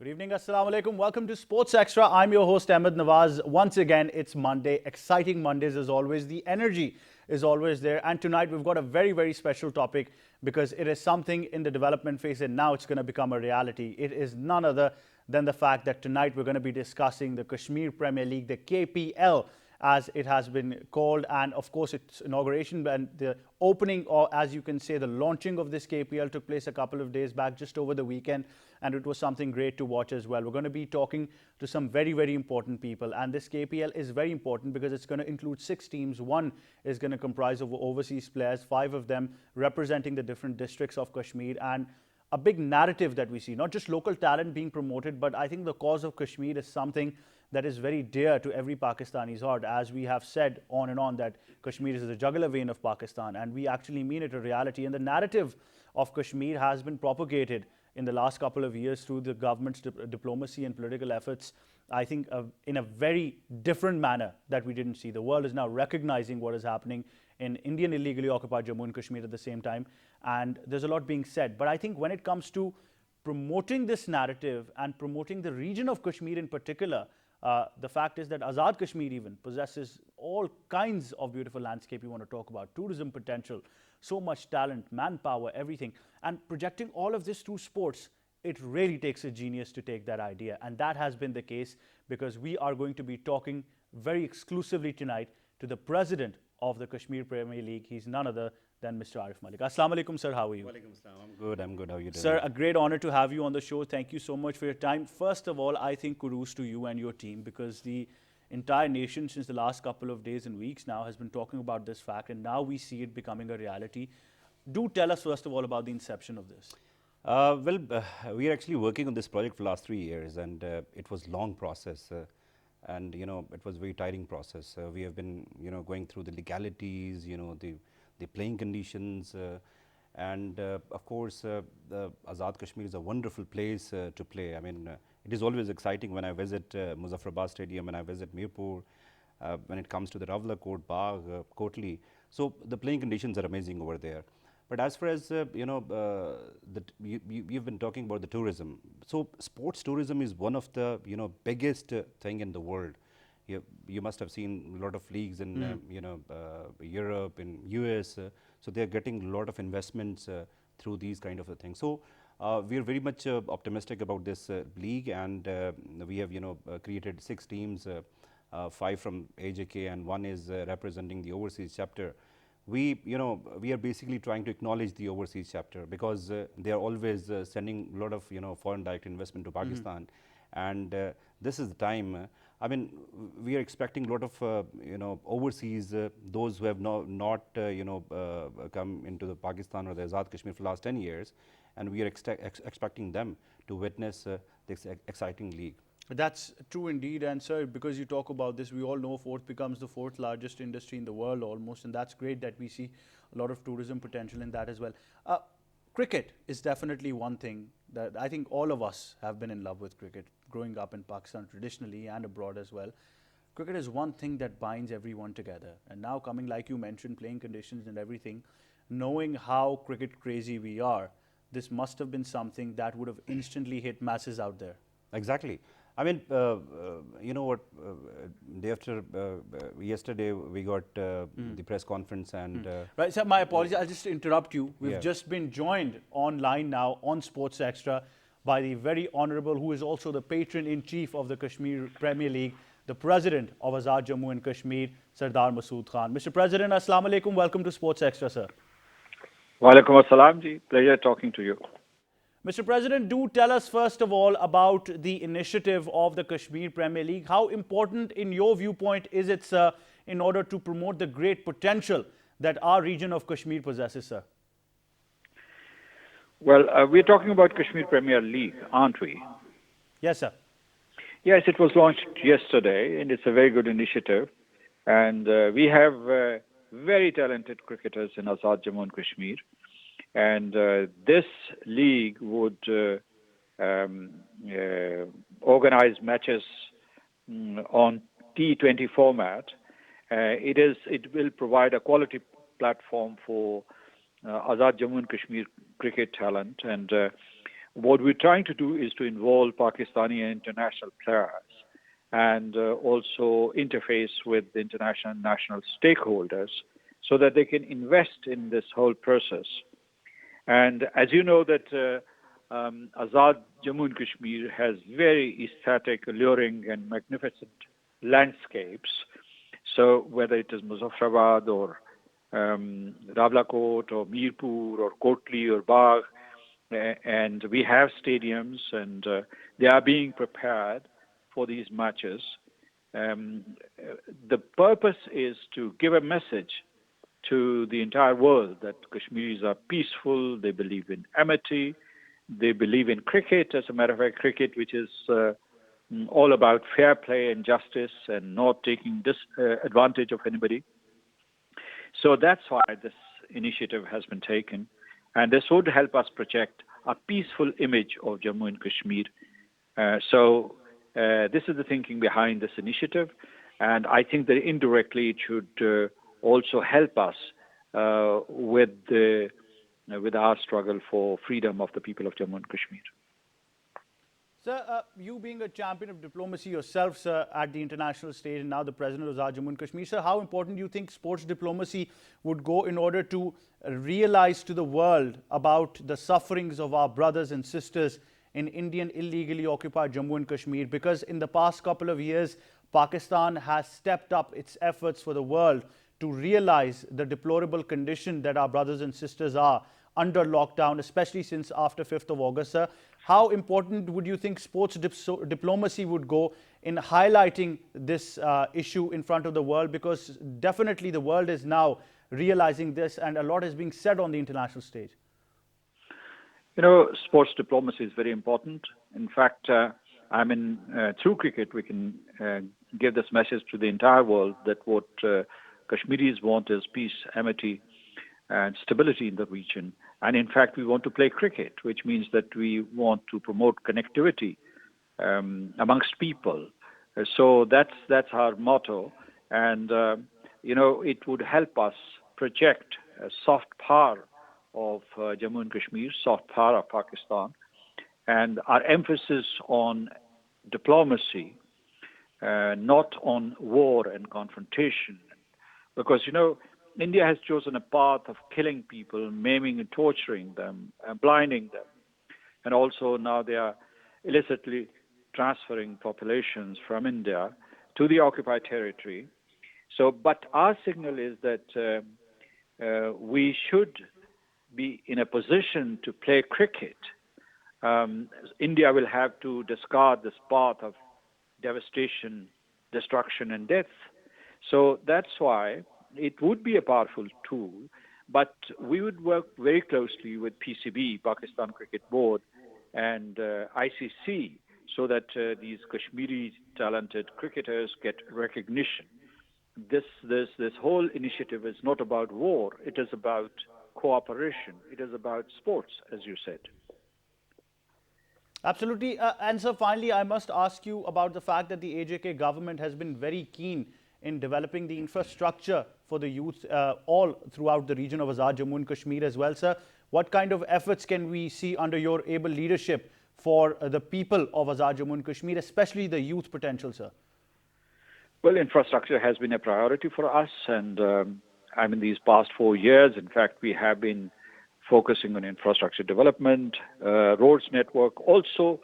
Good evening, Assalamu alaikum. Welcome to Sports Extra. I'm your host, Ahmed Nawaz. Once again, it's Monday. Exciting Mondays as always. The energy is always there. And tonight we've got a very, very special topic because it is something in the development phase and now it's going to become a reality. It is none other than the fact that tonight we're going to be discussing the Kashmir Premier League, the KPL, as it has been called, and of course its inauguration and the opening, or as you can say, the launching of this KPL took place a couple of days back, just over the weekend, and it was something great to watch as well. We're going to be talking to some very, very important people, and this KPL is very important because it's going to include 6 teams. One is going to comprise of overseas players, 5 of them representing the different districts of Kashmir, and a big narrative that we see, not just local talent being promoted, but I think the cause of Kashmir is something that is very dear to every Pakistani's heart. As we have said on and on, that Kashmir is the jugular vein of Pakistan, and we actually mean it a reality. And the narrative of Kashmir has been propagated in the last couple of years through the government's diplomacy and political efforts, I think in a very different manner that we didn't see. The world is now recognizing what is happening in Indian illegally occupied Jammu and Kashmir at the same time, and there's a lot being said. But I think when it comes to promoting this narrative and promoting the region of Kashmir in particular, the fact is that Azad Kashmir even possesses all kinds of beautiful landscape you want to talk about, tourism potential, so much talent, manpower, everything. And projecting all of this through sports, it really takes a genius to take that idea. And that has been the case because we are going to be talking very exclusively tonight to the president of the Kashmir Premier League. He's none other than Mr. Arif Malik. Assalamu alaikum, sir. How are you? Walaikum assalam. I'm good. How are you doing? Sir, a great honor to have you on the show. Thank you so much for your time. First of all, I think kudos to you and your team because the entire nation since the last couple of days and weeks now has been talking about this fact, and now we see it becoming a reality. Do tell us first of all about the inception of this. We are actually working on this project for the last 3 years, and it was a long process. And it was a very tiring process. We have been going through the legalities, the playing conditions, and of course the Azad Kashmir is a wonderful place to play. I mean, it is always exciting when I visit Muzaffarabad Stadium, when I visit Mirpur, when it comes to the Ravla Court, Bagh, Kotli. So the playing conditions are amazing over there. But as far as you've been talking about the tourism. So sports tourism is one of the biggest thing in the world. You must have seen a lot of leagues in Europe, in US. So they are getting a lot of investments through these kind of things. So we are very much optimistic about this league, and we have created 6 teams, 5 from AJK, and 1 is representing the overseas chapter. We are basically trying to acknowledge the overseas chapter because they are always sending a lot of foreign direct investment to Pakistan, and this is the time. I mean, we are expecting a lot of overseas those who have not come into the Pakistan or the Azad Kashmir for the last 10 years, and we are expecting them to witness this exciting league. That's true indeed, and sir, because you talk about this, we all know fourth becomes the 4th largest industry in the world almost, and that's great that we see a lot of tourism potential in that as well. Cricket is definitely one thing that I think all of us have been in love with cricket, growing up in Pakistan traditionally and abroad as well. Cricket is one thing that binds everyone together, and now coming, like you mentioned, playing conditions and everything, knowing how cricket crazy we are, this must have been something that would have instantly hit masses out there. Exactly. I mean, day after yesterday we got the press conference and... Right, sir, my apologies, I'll just interrupt you. We've just been joined online now on Sports Extra by the very honorable, who is also the patron-in-chief of the Kashmir Premier League, the president of Azad Jammu and Kashmir, Sardar Masood Khan. Mr. President, Assalamu alaikum, welcome to Sports Extra, sir. Walaikum assalam ji, pleasure talking to you. Mr. President, do tell us first of all about the initiative of the Kashmir Premier League. How important, in your viewpoint, is it, sir, in order to promote the great potential that our region of Kashmir possesses, sir? Well, we're talking about Kashmir Premier League, aren't we? Yes, sir. Yes, it was launched yesterday, and it's a very good initiative. And we have very talented cricketers in Azad Jammu and Kashmir. And this league would organize matches on T20 format. It will provide a quality platform for Azad Jammu and Kashmir cricket talent. And what we're trying to do is to involve Pakistani and international players and also interface with the international and national stakeholders so that they can invest in this whole process. And as you know that Azad Jammu and Kashmir has very aesthetic, alluring and magnificent landscapes. So whether it is Muzaffarabad or Rawalakot or Mirpur or Kotli or Bagh, and we have stadiums and they are being prepared for these matches. The purpose is to give a message to the entire world that Kashmiris are peaceful, they believe in amity, they believe in cricket, as a matter of fact, cricket which is all about fair play and justice and not taking advantage of anybody. So that's why this initiative has been taken. And this would help us project a peaceful image of Jammu and Kashmir. This is the thinking behind this initiative. And I think that indirectly it should also help us with our struggle for freedom of the people of Jammu and Kashmir. Sir, you being a champion of diplomacy yourself, sir, at the international stage and now the president of Azad Jammu and Kashmir, sir, how important do you think sports diplomacy would go in order to realize to the world about the sufferings of our brothers and sisters in Indian illegally occupied Jammu and Kashmir? Because in the past couple of years, Pakistan has stepped up its efforts for the world to realize the deplorable condition that our brothers and sisters are under lockdown, especially since after 5th of August, sir. How important would you think sports diplomacy would go in highlighting this issue in front of the world? Because definitely the world is now realizing this and a lot is being said on the international stage. You know, sports diplomacy is very important. In fact, through cricket, we can give this message to the entire world that what Kashmiris want is peace, amity, and stability in the region. And in fact, we want to play cricket, which means that we want to promote connectivity amongst people. So that's our motto. And, it would help us project a soft power of Jammu and Kashmir, soft power of Pakistan, and our emphasis on diplomacy, not on war and confrontation. Because, India has chosen a path of killing people, maiming and torturing them, blinding them. And also now they are illicitly transferring populations from India to the occupied territory. But our signal is that we should be in a position to play cricket. India will have to discard this path of devastation, destruction, and death. So that's why it would be a powerful tool, but we would work very closely with PCB, Pakistan Cricket Board, and ICC, so that these Kashmiri talented cricketers get recognition. This whole initiative is not about war, it is about cooperation, it is about sports, as you said. Absolutely. And so finally, I must ask you about the fact that the AJK government has been very keen in developing the infrastructure for the youth all throughout the region of Azad Jammu and Kashmir as well, sir. What kind of efforts can we see under your able leadership for the people of Azad Jammu and Kashmir, especially the youth potential, sir? Well, infrastructure has been a priority for us, and these past 4 years, in fact, we have been focusing on infrastructure development, roads network, also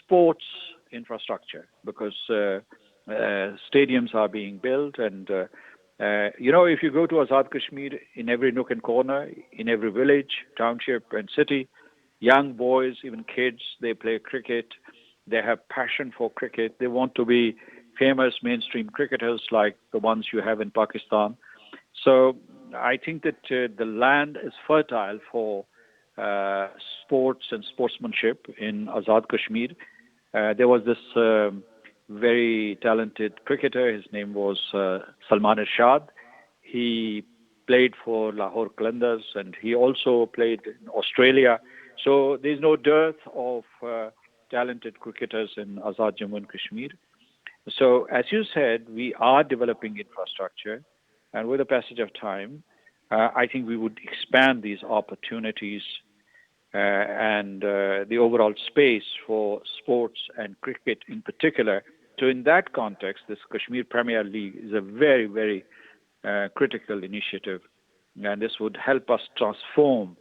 sports infrastructure, because stadiums are being built. And, if you go to Azad Kashmir, in every nook and corner, in every village, township and city, young boys, even kids, they play cricket. They have passion for cricket. They want to be famous mainstream cricketers like the ones you have in Pakistan. So I think that the land is fertile for sports and sportsmanship in Azad Kashmir. There was this very talented cricketer. His name was Salman Irshad. He played for Lahore Qalandars and he also played in Australia. So there's no dearth of talented cricketers in Azad Jammu and Kashmir. So as you said, we are developing infrastructure, and with the passage of time, I think we would expand these opportunities and the overall space for sports and cricket in particular. So in that context, this Kashmir Premier League is a very, very critical initiative, and this would help us transform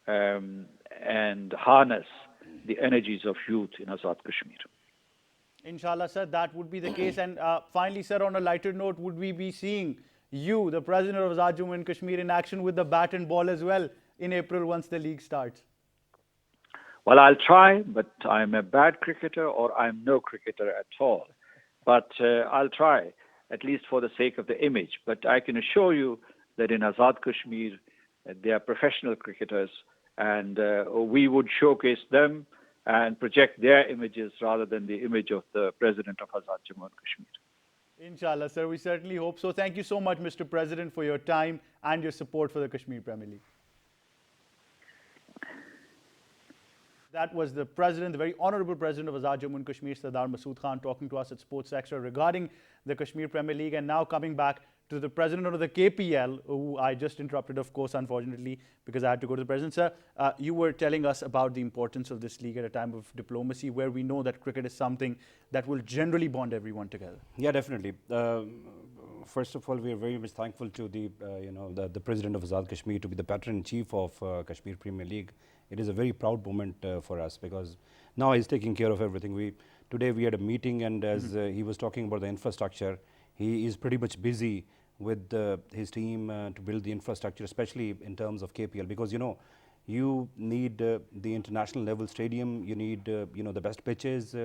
and harness the energies of youth in Azad Kashmir. Inshallah, sir, that would be the case. And finally, sir, on a lighter note, would we be seeing you, the president of Azad Jammu and Kashmir, in action with the bat and ball as well in April once the league starts? Well, I'll try, but I'm a bad cricketer or I'm no cricketer at all. But I'll try, at least for the sake of the image. But I can assure you that in Azad Kashmir, they are professional cricketers, and we would showcase them and project their images rather than the image of the president of Azad Jammu and Kashmir. Inshallah, sir, we certainly hope so. Thank you so much, Mr. President, for your time and your support for the Kashmir Premier League. That was the president, the very honorable president of Azad Jammu and Kashmir, Sardar Masood Khan, talking to us at Sports Extra regarding the Kashmir Premier League. And now coming back to the president of the KPL, who I just interrupted, of course, unfortunately, because I had to go to the president. Sir, you were telling us about the importance of this league at a time of diplomacy, where we know that cricket is something that will generally bond everyone together. Yeah, definitely. First of all, we are very much thankful to the president of Azad Kashmir to be the patron-in-chief of Kashmir Premier League. It is a very proud moment for us, because now he's taking care of everything. Today we had a meeting, and as he was talking about the infrastructure, he is pretty much busy with his team to build the infrastructure, especially in terms of KPL, because you need the international level stadium, you need the best pitches,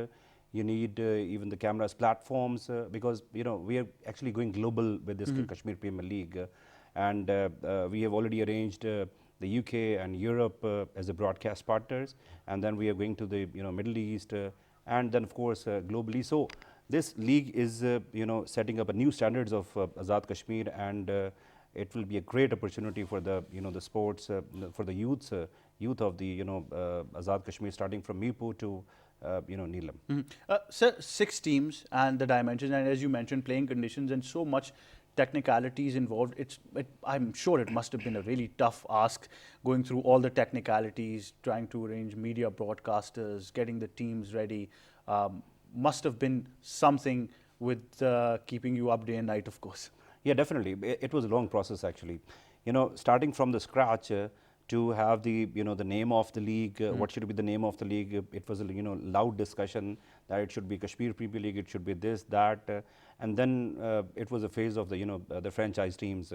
you need even the cameras, platforms, because we are actually going global with this Kashmir Premier League, and we have already arranged the UK and Europe as the broadcast partners, and then we are going to the Middle East, and then of course globally. So this league is setting up a new standards of Azad Kashmir, and it will be a great opportunity for the the sports for the youth of the Azad Kashmir, starting from Mirpur to Neelam. Sir, 6 teams and the dimensions, and as you mentioned, playing conditions and so much technicalities involved. I'm sure it must have been a really tough ask, going through all the technicalities, trying to arrange media broadcasters, getting the teams ready. Must have been something with keeping you up day and night, of course. Yeah, definitely. It was a long process, actually. Starting from the scratch to have the the name of the league, what should be the name of the league. It was a loud discussion that it should be Kashmir Premier League, it should be this, that, and then it was a phase of the the franchise teams.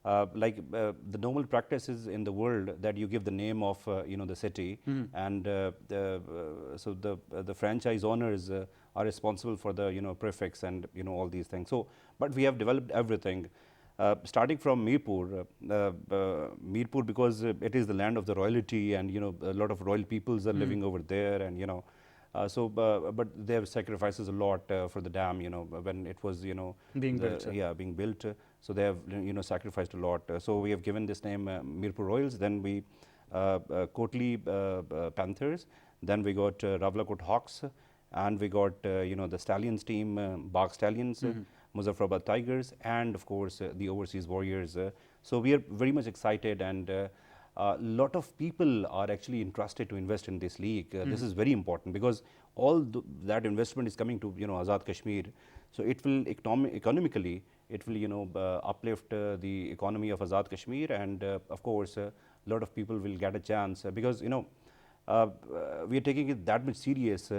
The normal practice is in the world that you give the name of the city, and so the franchise owners are responsible for the prefix and all these things. So, but we have developed everything. Starting from Mirpur, because it is the land of the royalty, and a lot of royal peoples are living over there, and but they have sacrifices a lot for the dam. When it was being built. Yeah, being built. So they have sacrificed a lot. So we have given this name Mirpur Royals. Then we Kotli Panthers. Then we got Ravlakot Hawks, and we got the Stallions team, Bagh Stallions. Muzaffarabad Tigers, and of course the Overseas Warriors. So we are very much excited, and a lot of people are actually interested to invest in this league. This is very important, because all that investment is coming to Azad Kashmir. So it will economically, it will uplift the economy of Azad Kashmir, and of course a lot of people will get a chance, because we are taking it that much serious.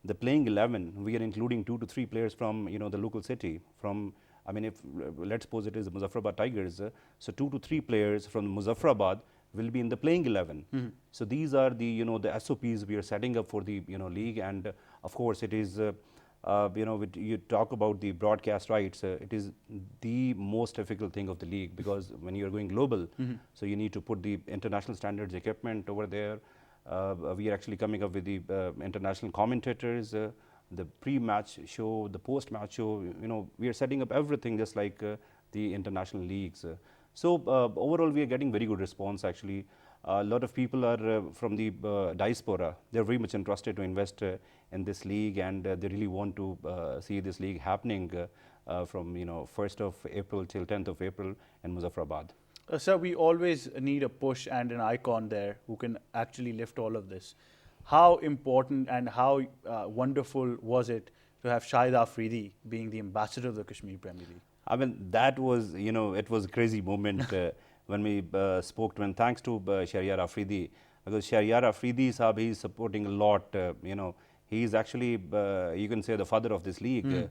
The playing 11, we are including 2 to 3 players from the local city. From, I mean, if let's suppose it is the Muzaffarabad Tigers, so 2 to 3 players from Muzaffarabad will be in the playing 11. So these are the the SOPs we are setting up for the league, and of course it is you talk about the broadcast rights. It is the most difficult thing of the league, because when you are going global, so you need to put the international standards equipment over there. We are actually coming up with the international commentators, the pre-match show, the post-match show. We are setting up everything just like the international leagues. So overall, we are getting very good response, actually. A lot of people are from the diaspora. They're very much interested to invest in this league, and they really want to see this league happening from 1st of April till 10th of April in Muzaffarabad. Sir, we always need a push and an icon there who can actually lift all of this. How important and how wonderful was it to have Shahid Afridi being the ambassador of the Kashmir Premier League? I mean, that was, it was a crazy moment when we spoke to him. Thanks to Shahryar Afridi, because Shahryar Afridi, sahab, he's supporting a lot. He's actually, you can say, the father of this league.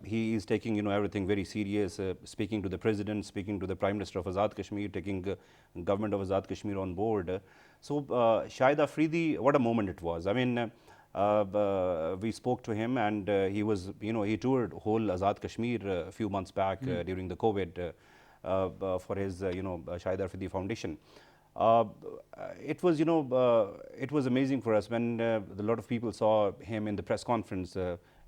He is taking, everything very serious, speaking to the president, speaking to the Prime Minister of Azad Kashmir, taking government of Azad Kashmir on board. So Shahid Afridi, what a moment it was. I mean, we spoke to him, and he was, he toured whole Azad Kashmir a few months back during the COVID for his, Shahid Afridi Foundation. It was, it was amazing for us when a lot of people saw him in the press conference.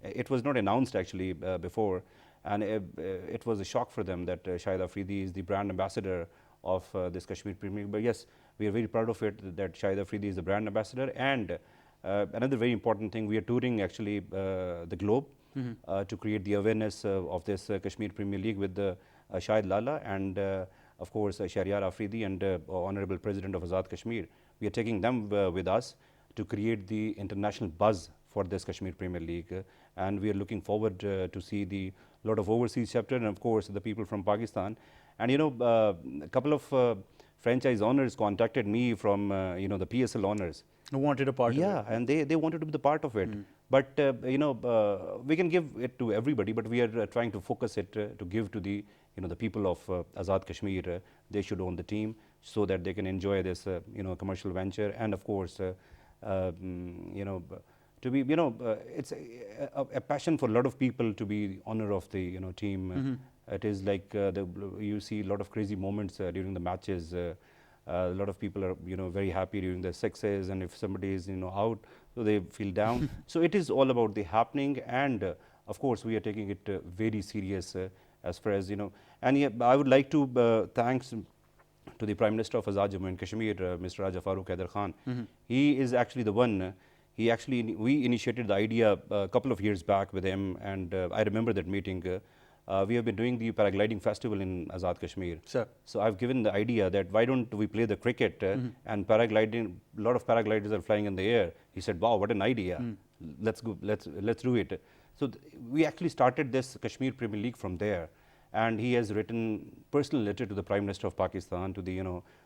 It was not announced actually before, and it was a shock for them that Shahid Afridi is the brand ambassador of this Kashmir Premier League. But yes, we are very proud of it that Shahid Afridi is the brand ambassador. And another very important thing, we are touring actually the globe to create the awareness of this Kashmir Premier League with Shahid Lala and of course Shahryar Afridi and Honorable President of Azad Kashmir. We are taking them with us to create the international buzz for this Kashmir Premier League, and we are looking forward to see the lot of overseas chapter and of course the people from Pakistan. And a couple of franchise owners contacted me from the PSL owners. Who wanted a part of it? Yeah, and they wanted to be the part of it. But we can give it to everybody, but we are trying to focus it to give to the the people of Azad Kashmir. They should own the team so that they can enjoy this commercial venture, and of course to be it's a passion for a lot of people to be honor of the team. It is like you see a lot of crazy moments during the matches. A lot of people are very happy during the sixes, and if somebody is out, so they feel down. So it is all about the happening, and of course we are taking it very serious as far as And yeah, I would like to thanks to the Prime Minister of Azad Jammu and Kashmir, Mr. Raja Farooq Haider Khan. He is actually the one. We initiated the idea a couple of years back with him, and I remember that meeting. We have been doing the paragliding festival in Azad Kashmir. Sir. So I've given the idea that why don't we play the cricket and paragliding, a lot of paragliders are flying in the air. He said, wow, what an idea. Let's go, let's do it. So we actually started this Kashmir Premier League from there. And he has written personal letter to the Prime Minister of Pakistan, to the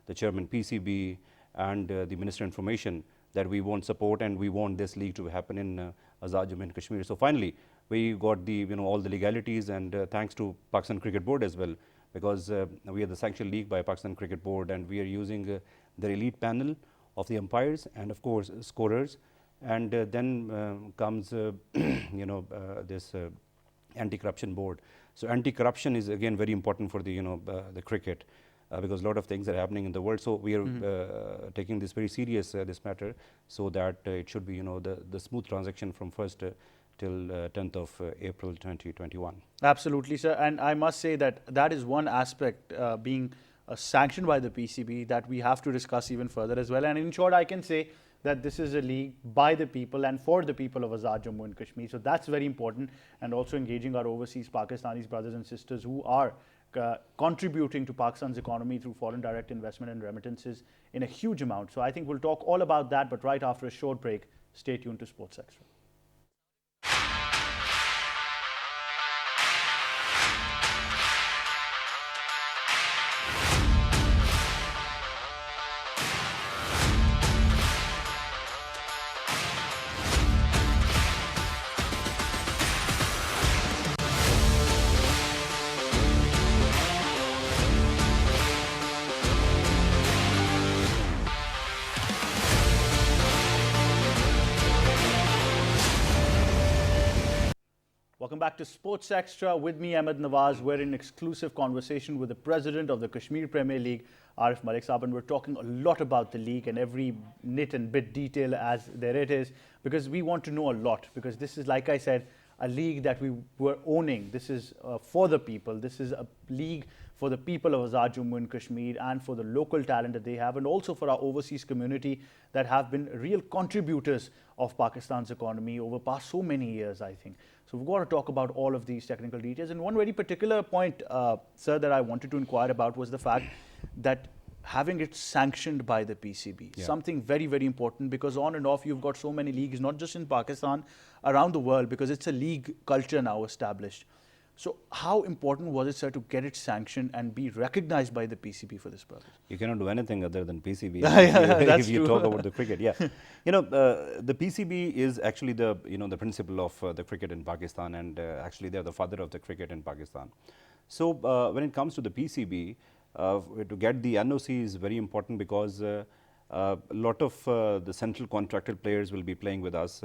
the Chairman PCB and the Minister of Information, that we want support and we want this league to happen in Azad Jammu and Kashmir. So finally, we got the all the legalities, and thanks to Pakistan Cricket Board as well, because we are the sanctioned league by Pakistan Cricket Board, and we are using their elite panel of the umpires and of course scorers, and then comes this anti-corruption board. So anti-corruption is again very important for the the cricket. Because a lot of things are happening in the world, so we are taking this very serious, this matter, so that it should be the smooth transaction from 1st till 10th of April 2021. Absolutely, sir. And I must say that that is one aspect being sanctioned by the PCB that we have to discuss even further as well. And in short, I can say that this is a league by the people and for the people of Azad Jammu and Kashmir. So that's very important, and also engaging our overseas Pakistanis brothers and sisters who are contributing to Pakistan's economy through foreign direct investment and remittances in a huge amount. So I think we'll talk all about that, but right after a short break. Stay tuned to Sports Extra. Welcome back to Sports Extra with me, Ahmed Nawaz. We're in exclusive conversation with the president of the Kashmir Premier League, Arif Malik Saab, and we're talking a lot about the league and every nit and bit detail as there it is, because we want to know a lot, because this is, like I said, a league that we were owning. This is for the people. This is a league for the people of Azad Jammu and Kashmir and for the local talent that they have, and also for our overseas community that have been real contributors of Pakistan's economy over past so many years, I think. So we've got to talk about all of these technical details. And one very particular point, sir, that I wanted to inquire about was the fact that having it sanctioned by the PCB, something very, very important, because on and off you've got so many leagues, not just in Pakistan, around the world, because it's a league culture now established. So how important was it, sir, to get it sanctioned and be recognized by the PCB for this purpose? You cannot do anything other than PCB That's if you true. talk about the cricket. Yeah, the PCB is actually the the principle of the cricket in Pakistan, and actually they are the father of the cricket in Pakistan. So when it comes to the PCB, to get the NOC is very important, because a lot of the central contracted players will be playing with us.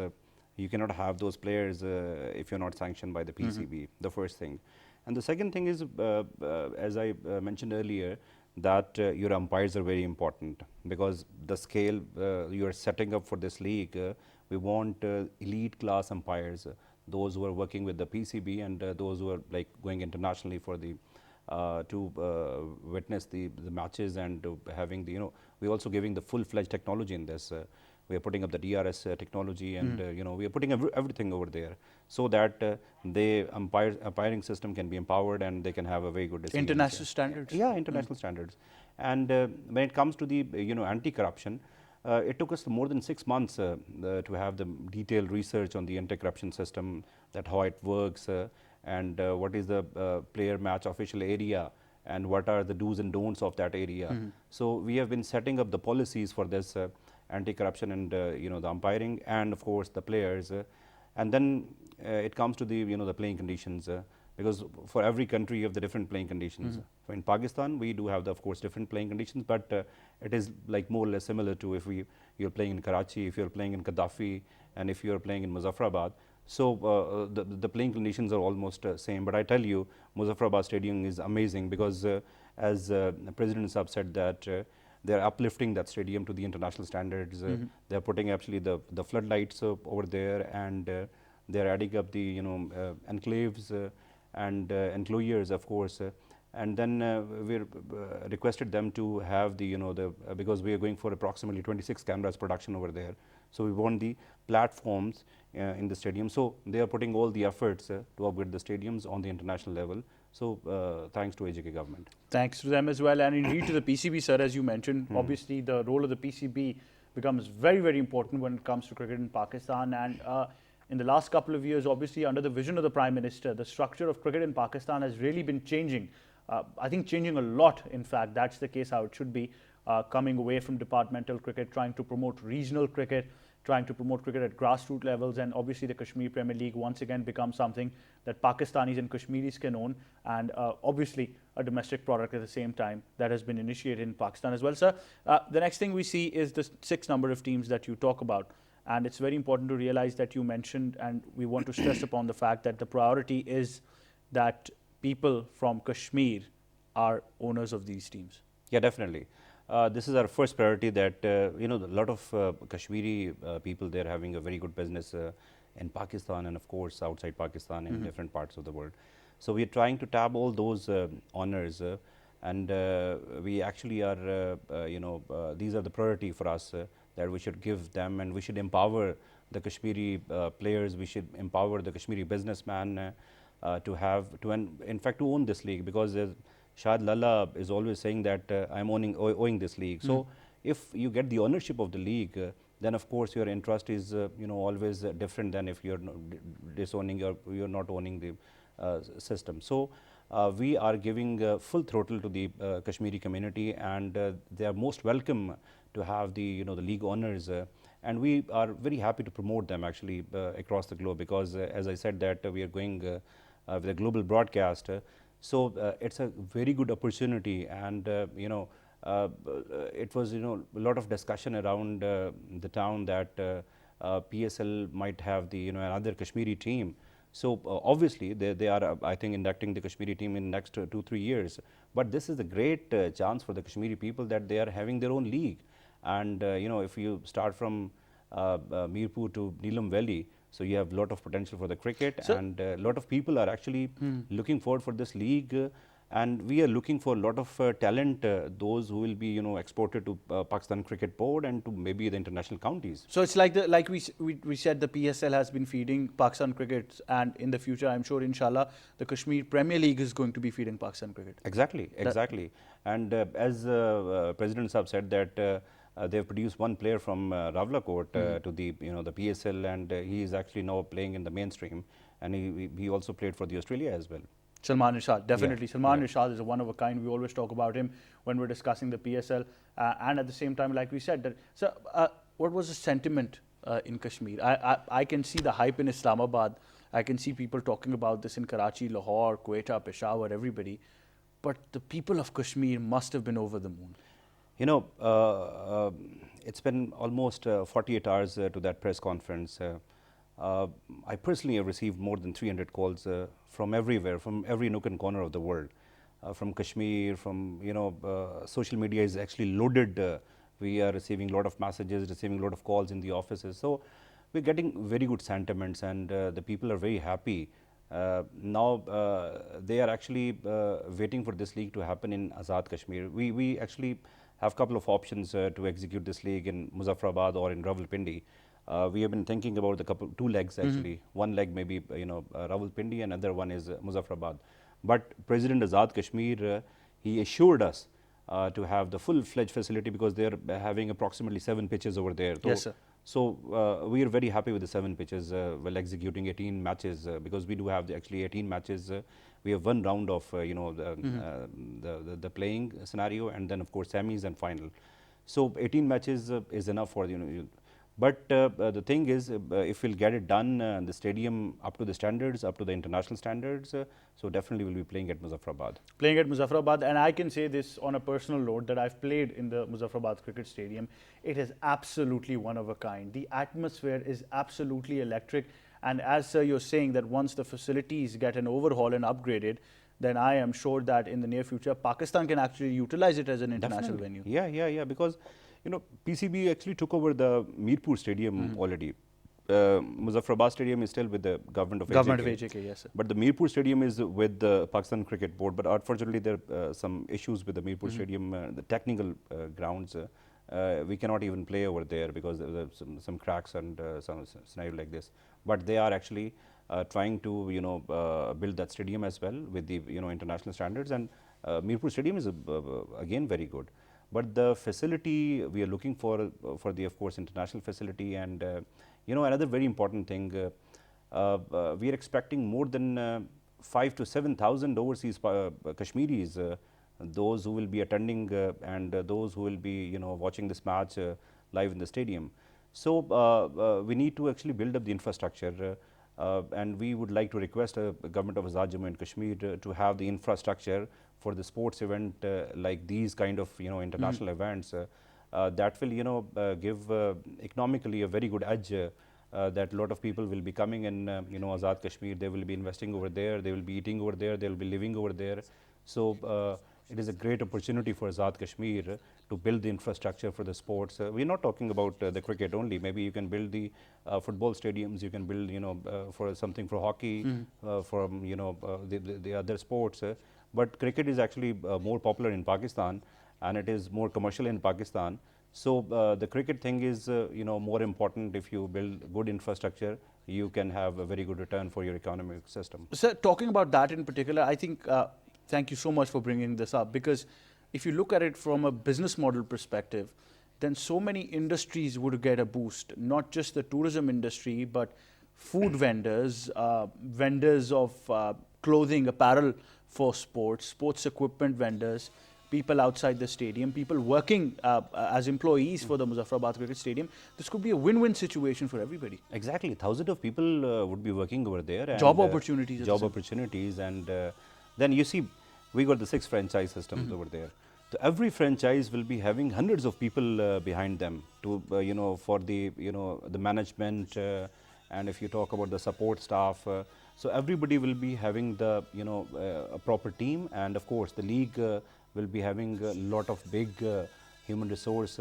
You cannot have those players if you're not sanctioned by the PCB, the first thing. And the second thing is, as I mentioned earlier, that your umpires are very important, because the scale you are setting up for this league, we want elite class umpires, those who are working with the PCB and those who are like going internationally for the to witness the matches, and having the we're also giving the full-fledged technology in this. We are putting up the DRS technology, and we are putting everything over there, so that the umpiring system can be empowered and they can have a very good decision. International standards. Yeah, international standards. And when it comes to the anti-corruption, it took us more than 6 months to have the detailed research on the anti-corruption system, that how it works, and what is the player match official area, and what are the do's and don'ts of that area. So we have been setting up the policies for this anti-corruption and the umpiring, and of course the players, and then it comes to the the playing conditions, because for every country you have the different playing conditions. In Pakistan we do have of course different playing conditions, but it is like more or less similar to if you're playing in Karachi, if you're playing in Gaddafi, and if you're playing in Muzaffarabad. So the playing conditions are almost same. But I tell you, Muzaffarabad Stadium is amazing, because as President Saab said that they are uplifting that stadium to the international standards. They are putting actually the floodlights over there, and they are adding up the enclaves and enclosures, of course. And then we requested them to have the because we are going for approximately 26 cameras production over there. So we want the platforms in the stadium. So they are putting all the efforts to upgrade the stadiums on the international level. So thanks to AJK government. Thanks to them as well, and indeed to the PCB, sir, as you mentioned. Obviously, the role of the PCB becomes very, very important when it comes to cricket in Pakistan. And in the last couple of years, obviously, under the vision of the Prime Minister, the structure of cricket in Pakistan has really been changing. I think changing a lot, in fact. That's the case how it should be. Coming away from departmental cricket, trying to promote regional cricket, trying to promote cricket at grassroots levels, and obviously the Kashmir Premier League once again becomes something that Pakistanis and Kashmiris can own, and obviously a domestic product at the same time that has been initiated in Pakistan as well, sir. The next thing we see is the 6 number of teams that you talk about, and it's very important to realize that you mentioned, and we want to stress upon the fact that the priority is that people from Kashmir are owners of these teams. Yeah, definitely. This is our first priority, that a lot of Kashmiri people, they're having a very good business in Pakistan, and of course outside Pakistan in different parts of the world. So we are trying to tap all those honors, and we actually are these are the priority for us, that we should give them, and we should empower the Kashmiri players. We should empower the Kashmiri businessman in fact to own this league, because Shahid Lalla is always saying that I'm owing this league. So if you get the ownership of the league, then of course your interest is always different than if you're disowning or you're not owning the system. So we are giving full throttle to the Kashmiri community, and they are most welcome to have the the league owners, and we are very happy to promote them actually across the globe, because as I said that we are going with a global broadcast. So it's a very good opportunity, and it was a lot of discussion around the town that PSL might have the another Kashmiri team. So obviously they are I think inducting the Kashmiri team in next 2-3 years. But this is a great chance for the Kashmiri people, that they are having their own league, and if you start from Mirpur to Neelam Valley, So you have a lot of potential for the cricket, So- and a lot of people are actually looking forward for this league. And we are looking for a lot of talent, those who will be, exported to Pakistan Cricket Board and to maybe the international counties. So it's like we said, the PSL has been feeding Pakistan cricket, and in the future, I'm sure, inshallah, the Kashmir Premier League is going to be feeding Pakistan cricket. Exactly, exactly. And as President Saab said that they've produced one player from Rawalakot to the the PSL, and he is actually now playing in the mainstream, and he also played for the Australia as well. Salman Irshad, definitely. Yeah, Salman yeah. Irshad is a one of a kind. We always talk about him when we're discussing the PSL. And at the same time, like we said, that, so what was the sentiment in Kashmir? I can see the hype in Islamabad. I can see people talking about this in Karachi, Lahore, Quetta, Peshawar, everybody. But the people of Kashmir must have been over the moon. It's been almost 48 hours to that press conference. I personally have received more than 300 calls from everywhere, from every nook and corner of the world, from Kashmir, from, social media is actually loaded. We are receiving a lot of messages, receiving a lot of calls in the offices. So we're getting very good sentiments, and the people are very happy. Now they are actually waiting for this league to happen in Azad Kashmir. We actually have a couple of options to execute this league in Muzaffarabad or in Rawalpindi. We have been thinking about the two legs actually. One leg maybe Rawalpindi, and another one is Muzaffarabad. But President Azad Kashmir, he assured us to have the full-fledged facility, because they are having approximately 7 pitches over there. Yes, sir. So we are very happy with the 7 pitches while executing 18 matches, because we do have actually 18 matches. We have one round of the playing scenario, and then of course semis and final. So 18 matches is enough for But the thing is, if we'll get it done, the stadium up to the standards, up to the international standards, so definitely we'll be playing at Muzaffarabad. Playing at Muzaffarabad, and I can say this on a personal note that I've played in the Muzaffarabad Cricket Stadium. It is absolutely one of a kind. The atmosphere is absolutely electric, and as sir, you're saying that once the facilities get an overhaul and upgraded, then I am sure that in the near future, Pakistan can actually utilize it as an international venue. Yeah, because PCB actually took over the Mirpur Stadium already. Muzaffarabad Stadium is still with the government of AJK, yes, sir. But the Mirpur Stadium is with the Pakistan Cricket Board. But unfortunately, there are some issues with the Mirpur Stadium, the technical grounds. We cannot even play over there because there are some cracks and some scenario like this. But they are actually trying to build that stadium as well with the international standards. And Mirpur Stadium is again very good. But the facility we are looking for the, of course, international facility. And another very important thing, we are expecting more than 5,000 to 7,000 overseas Kashmiris, those who will be attending and those who will be watching this match live in the stadium. So we need to actually build up the infrastructure, and we would like to request the government of Azad Jammu and Kashmir to have the infrastructure for the sports event like these kind of international events that will give economically a very good edge, that a lot of people will be coming in Azad Kashmir. They will be investing over there, they will be eating over there, they will be living over there. So it is a great opportunity for Azad Kashmir to build the infrastructure for the sports. We're not talking about the cricket only. Maybe you can build the football stadiums, you can build for something for hockey, from the other sports. But cricket is actually more popular in Pakistan, and it is more commercial in Pakistan. So the cricket thing is more important. If you build good infrastructure, you can have a very good return for your economic system. Sir, talking about that in particular, I think, thank you so much for bringing this up, because if you look at it from a business model perspective, then so many industries would get a boost, not just the tourism industry, but food vendors, vendors of clothing, apparel for sports, sports equipment vendors, people outside the stadium, people working as employees for the Muzaffarabad Cricket Stadium. This could be a win-win situation for everybody. Exactly. Thousands of people would be working over there. And, job opportunities. Job opportunities. And then you see, we got the 6 franchise systems over there. So every franchise will be having hundreds of people behind them to, for the, the management. And if you talk about the support staff, so everybody will be having the, a proper team. And of course, the league will be having a lot of big human resource.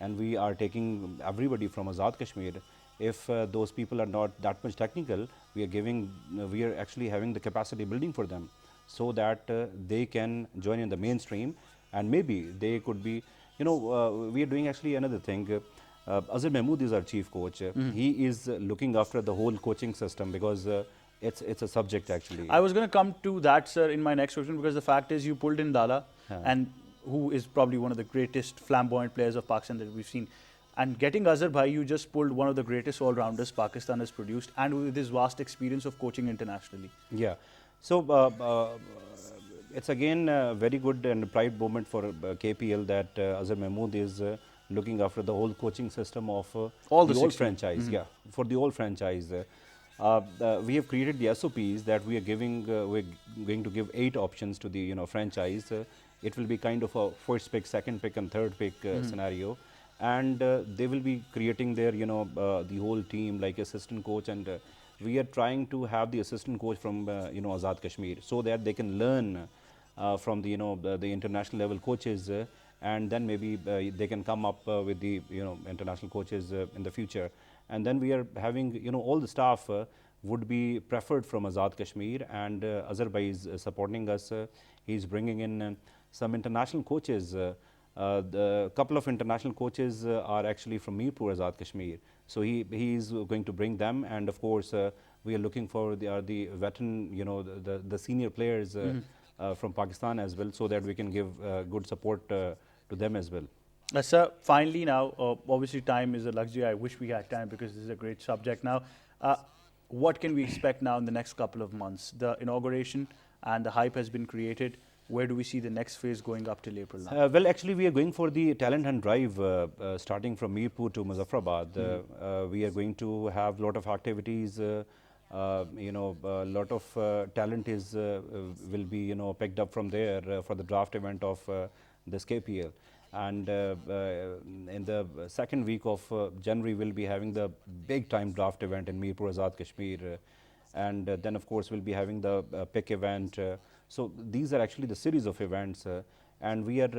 And we are taking everybody from Azad Kashmir. if those people are not that much technical, we are actually having the capacity building for them, so that they can join in the mainstream, and maybe they could be, we are doing actually another thing. Azhar Mahmood is our chief coach. He is looking after the whole coaching system, because it's a subject actually. I was going to come to that, sir, in my next question, because the fact is you pulled in Dala, and who is probably one of the greatest flamboyant players of Pakistan that we've seen. And getting Azhar Bhai, you just pulled one of the greatest all-rounders Pakistan has produced, and with his vast experience of coaching internationally. Yeah. So it's again a very good and pride moment for KPL that Azhar Mahmood is looking after the whole coaching system of All the old 16. franchise. Yeah, for the old franchise. We have created the SOPs that we are giving. We're going to give 8 options to the franchise. It will be kind of a first pick, second pick, and third pick scenario, and they will be creating their the whole team like assistant coach, and we are trying to have the assistant coach from Azad Kashmir, so that they can learn from the the international level coaches, and then maybe they can come up with the international coaches in the future. And then we are having all the staff would be preferred from Azad Kashmir, and Azhar Bhai is supporting us. He's bringing in some international coaches. The couple of international coaches are actually from Mirpur, Azad Kashmir. So he is going to bring them, and of course we are looking for the veteran, the senior players from Pakistan as well, so that we can give good support to them as well. Sir, finally now, obviously time is a luxury. I wish we had time, because this is a great subject now. What can we expect now in the next couple of months? The inauguration and the hype has been created. Where do we see the next phase going up till April now? Well, actually, we are going for the talent hunt drive, starting from Mirpur to Muzaffarabad. We are going to have a lot of activities. A lot of talent is will be picked up from there for the draft event of this KPL. And in the second week of January, we'll be having the big time draft event in Mirpur, Azad Kashmir. And then, of course, we'll be having the pick event. So these are actually the series of events, and we are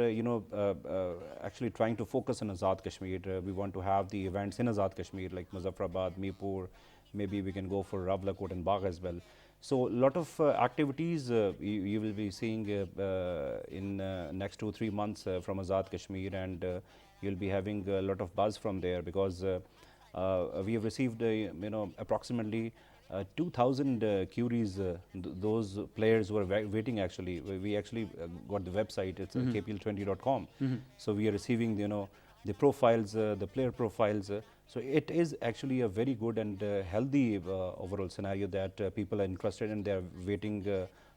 actually trying to focus on Azad Kashmir. We want to have the events in Azad Kashmir like Muzaffarabad, Mirpur. Maybe we can go for Rawalakot and Bagh as well. So a lot of activities you will be seeing in next 2-3 months from Azad Kashmir, and you'll be having a lot of buzz from there, because we have received approximately 2,000 queries. Those players were waiting actually. We actually got the website. It's kpl20.com. So we are receiving the profiles, the player profiles. So it is actually a very good and healthy overall scenario that people are interested in. They are waiting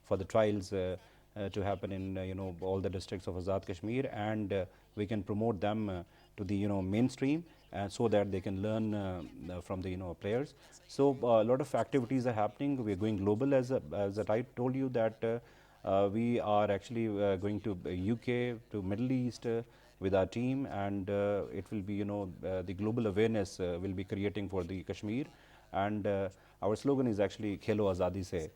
for the trials to happen in all the districts of Azad Kashmir, and we can promote them to the mainstream, so that they can learn from the players. So a lot of activities are happening. We are going global, as I told you that we are actually going to UK, to Middle East with our team, and it will be the global awareness will be creating for the Kashmir. And our slogan is actually Khelo Azadi Se,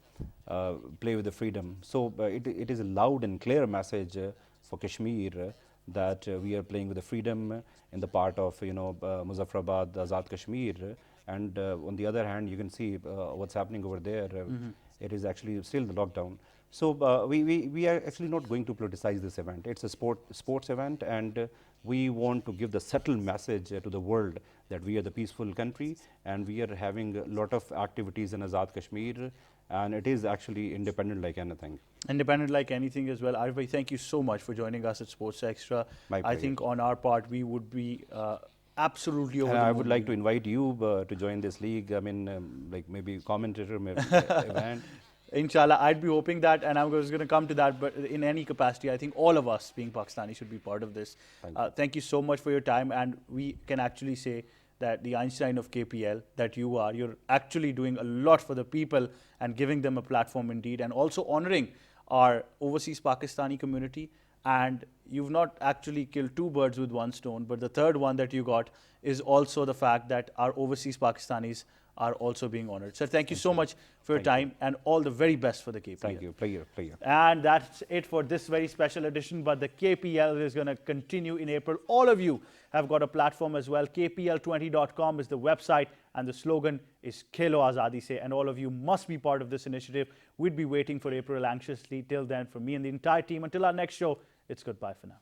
play with the freedom. So it is a loud and clear message for Kashmir that we are playing with the freedom in the part of Muzaffarabad, Azad Kashmir, and on the other hand, you can see what's happening over there. It is actually still the lockdown. So we are actually not going to politicize this event. It's a sports event, and we want to give the subtle message to the world that we are the peaceful country, and we are having a lot of activities in Azad Kashmir, and it is actually independent like anything. Independent like anything as well. Arif Bhai, thank you so much for joining us at Sports Extra. I think on our part, we would be absolutely over the moon. I would like to invite you to join this league. I mean, like maybe commentator, maybe event. Inshallah, I'd be hoping that, and I was going to come to that, but in any capacity, I think all of us being Pakistani should be part of this. Thank you so much for your time, and we can actually say that the Einstein of KPL, that you're actually doing a lot for the people and giving them a platform indeed, and also honoring our overseas Pakistani community. And you've not actually killed 2 birds with 1 stone, but the third one that you got is also the fact that our overseas Pakistanis are also being honored. Sir, thank you so much for your time, and all the very best for the KPL. Thank you. Player. And that's it for this very special edition, but the KPL is going to continue in April. All of you have got a platform as well. KPL20.com is the website, and the slogan is Khelo Azadi Se, and all of you must be part of this initiative. We'd be waiting for April anxiously. Till then, from me and the entire team, until our next show, it's goodbye for now.